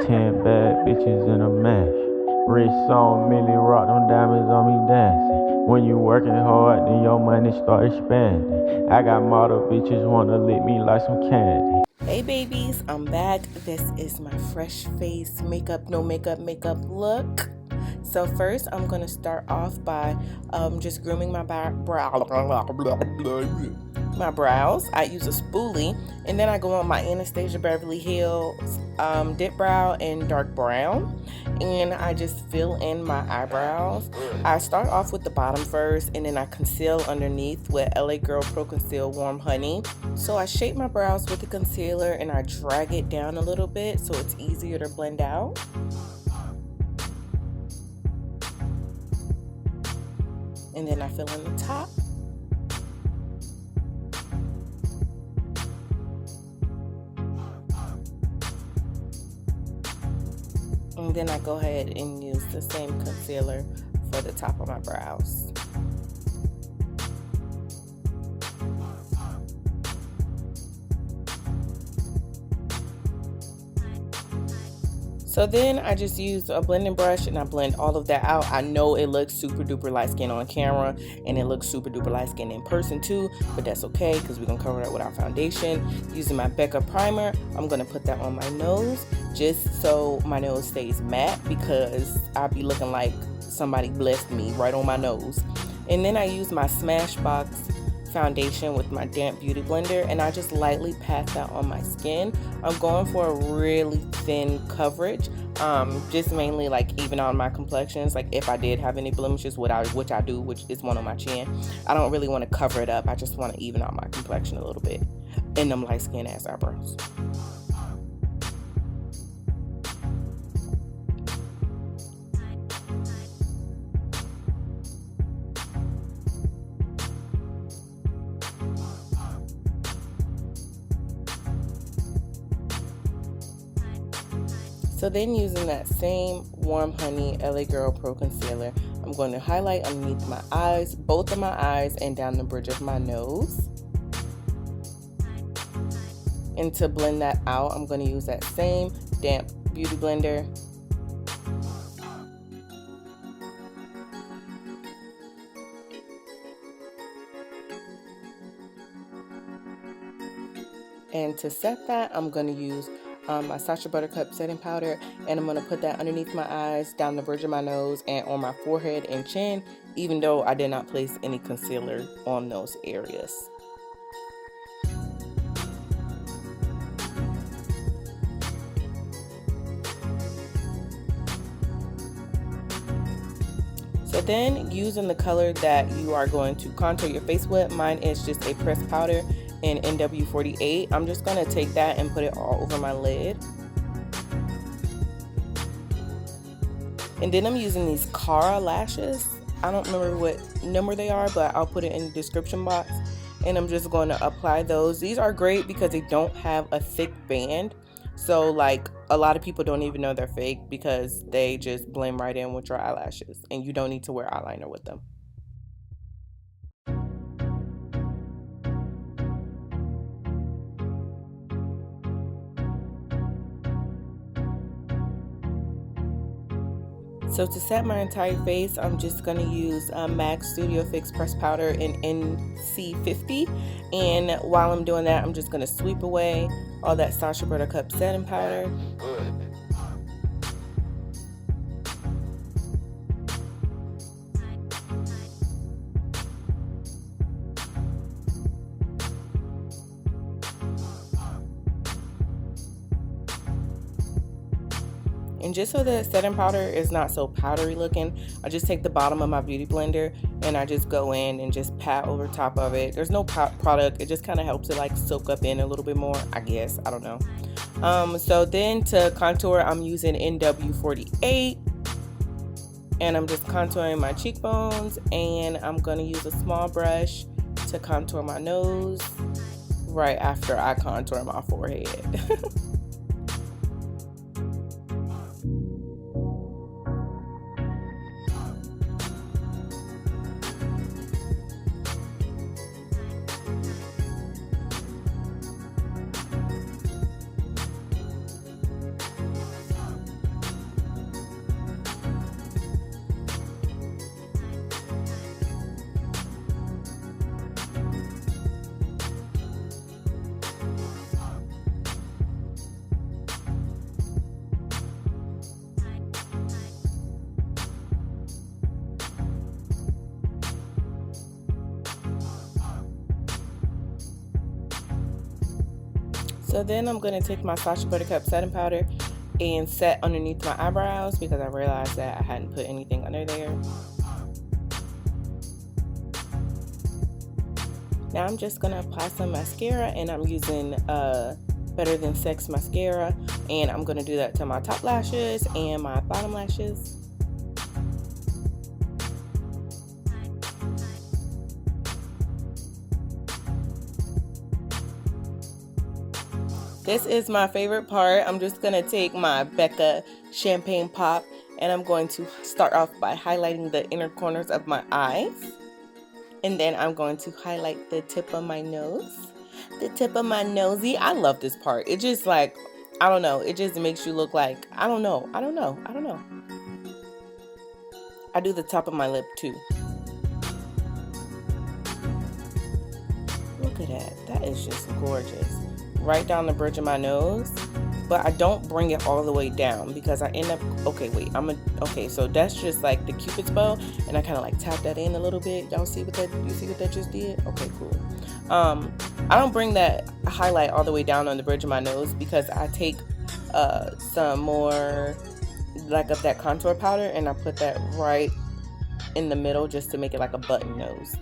10 bad bitches in a mash. Rich on Millie rock them diamonds on me dancing. When you working hard, then your money start expanding. I got model bitches wanna lick me like some candy. Hey babies, I'm back. This is my fresh face makeup, no makeup look. So first I'm gonna start off by just grooming my brows. I use a spoolie, and then I go on my Anastasia Beverly Hills DipBrow in dark brown, and I just fill in my eyebrows. I start off with the bottom first, and then I conceal underneath with LA Girl Pro Conceal Warm Honey. So I shape my brows with the concealer and I drag it down a little bit so it's easier to blend out. And then I fill in the top. And then I go ahead and use the same concealer for the top of my brows. So then I just use a blending brush and I blend all of that out. I know it looks super duper light skin on camera and it looks super duper light skin in person too, but that's okay because we're gonna cover it with our foundation. Using my Becca primer, I'm gonna put that on my nose just so my nose stays matte because I'll be looking like somebody blessed me right on my nose. And then I use my SmashBox Foundation with my damp beauty blender and I just lightly pat that on my skin. I'm going for a really thin coverage, just mainly like even on my complexions. Like if I did have any blemishes, which I do, which is one on my chin, I don't really want to cover it up. I just want to even out my complexion a little bit in them light skin ass eyebrows. So then using that same Warm Honey LA Girl Pro Concealer, I'm going to highlight underneath my eyes, both of my eyes, and down the bridge of my nose. And to blend that out, I'm going to use that same damp beauty blender. And to set that, I'm going to use my Sacha Buttercup setting powder, and I'm going to put that underneath my eyes, down the bridge of my nose, and on my forehead and chin, even though I did not place any concealer on those areas. So then using the color that you are going to contour your face with, mine is just a pressed powder in NW48. I'm just going to take that and put it all over my lid. And then I'm using these Cara lashes. I don't remember what number they are, but I'll put it in the description box. And I'm just going to apply those. These are great because they don't have a thick band. So like a lot of people don't even know they're fake because they just blend right in with your eyelashes. And you don't need to wear eyeliner with them. So to set my entire face, I'm just going to use MAC Studio Fix Pressed Powder in NC50. And while I'm doing that, I'm just going to sweep away all that Sacha Buttercup setting powder. And just so the setting powder is not so powdery looking, I just take the bottom of my beauty blender and I just go in and just pat over top of it. There's no product, it just kind of helps it like soak up in a little bit more, I guess, I don't know. So then to contour, I'm using NW48 and I'm just contouring my cheekbones, and I'm going to use a small brush to contour my nose right after I contour my forehead. So then I'm going to take my Sacha Buttercup setting powder and set underneath my eyebrows because I realized that I hadn't put anything under there. Now I'm just going to apply some mascara, and I'm using Better Than Sex Mascara, and I'm going to do that to my top lashes and my bottom lashes. This is my favorite part. I'm just going to take my Becca Champagne Pop, and I'm going to start off by highlighting the inner corners of my eyes. And then I'm going to highlight the tip of my nose. The tip of my nosy. I love this part. It just like, I don't know. It just makes you look like, I don't know. I do the top of my lip too. Look at that. That is just gorgeous. Right down the bridge of my nose. But I don't bring it all the way down because I end up, okay, so that's just like the Cupid's bow, and I kind of like tap that in a little bit. Y'all see what that just did? Okay, cool. I don't bring that highlight all the way down on the bridge of my nose because I take some more like of that contour powder, and I put that right in the middle just to make it like a button nose.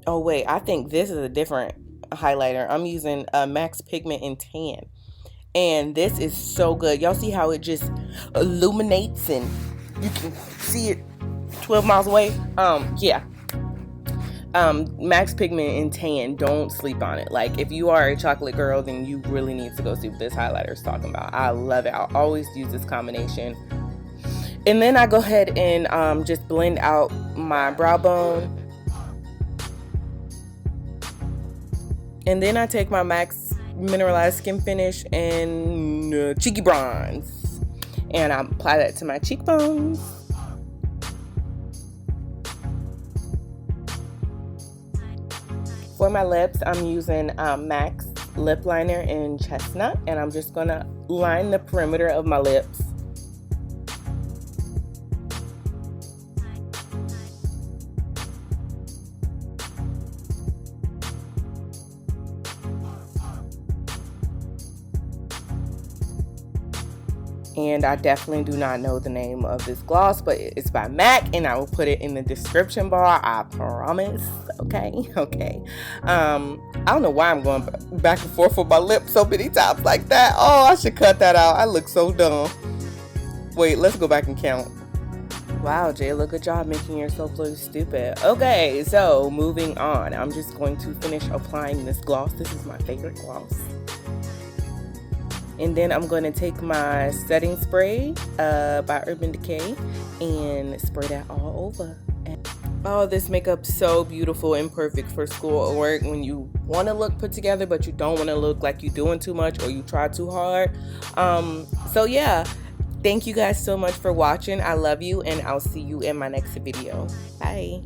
Oh wait, I think this is a different highlighter. I'm using Max Pigment in Tan, and this is so good. Y'all see how it just illuminates and you can see it 12 miles away? Yeah. Max Pigment in Tan, don't sleep on it. Like, if you are a chocolate girl, then you really need to go see what this highlighter is talking about. I love it. I always use this combination. And then I go ahead and just blend out my brow bone. And then I take my Max Mineralized Skin Finish and Cheeky Bronze, and I apply that to my cheekbones. For my lips, I'm using Max Lip Liner in Chestnut, and I'm just gonna line the perimeter of my lips. And I definitely do not know the name of this gloss, but it's by MAC, and I will put it in the description bar, I promise. Okay. I don't know why I'm going back and forth with my lips so many times like that. Oh, I should cut that out. I look so dumb. Wait, let's go back and count. Wow, Jayla, good job making yourself look stupid. Okay, so moving on. I'm just going to finish applying this gloss. This is my favorite gloss. And then I'm going to take my setting spray by Urban Decay and spray that all over. Oh, this makeup's so beautiful and perfect for school or work when you want to look put together, but you don't want to look like you're doing too much or you try too hard. So yeah, thank you guys so much for watching. I love you, and I'll see you in my next video. Bye.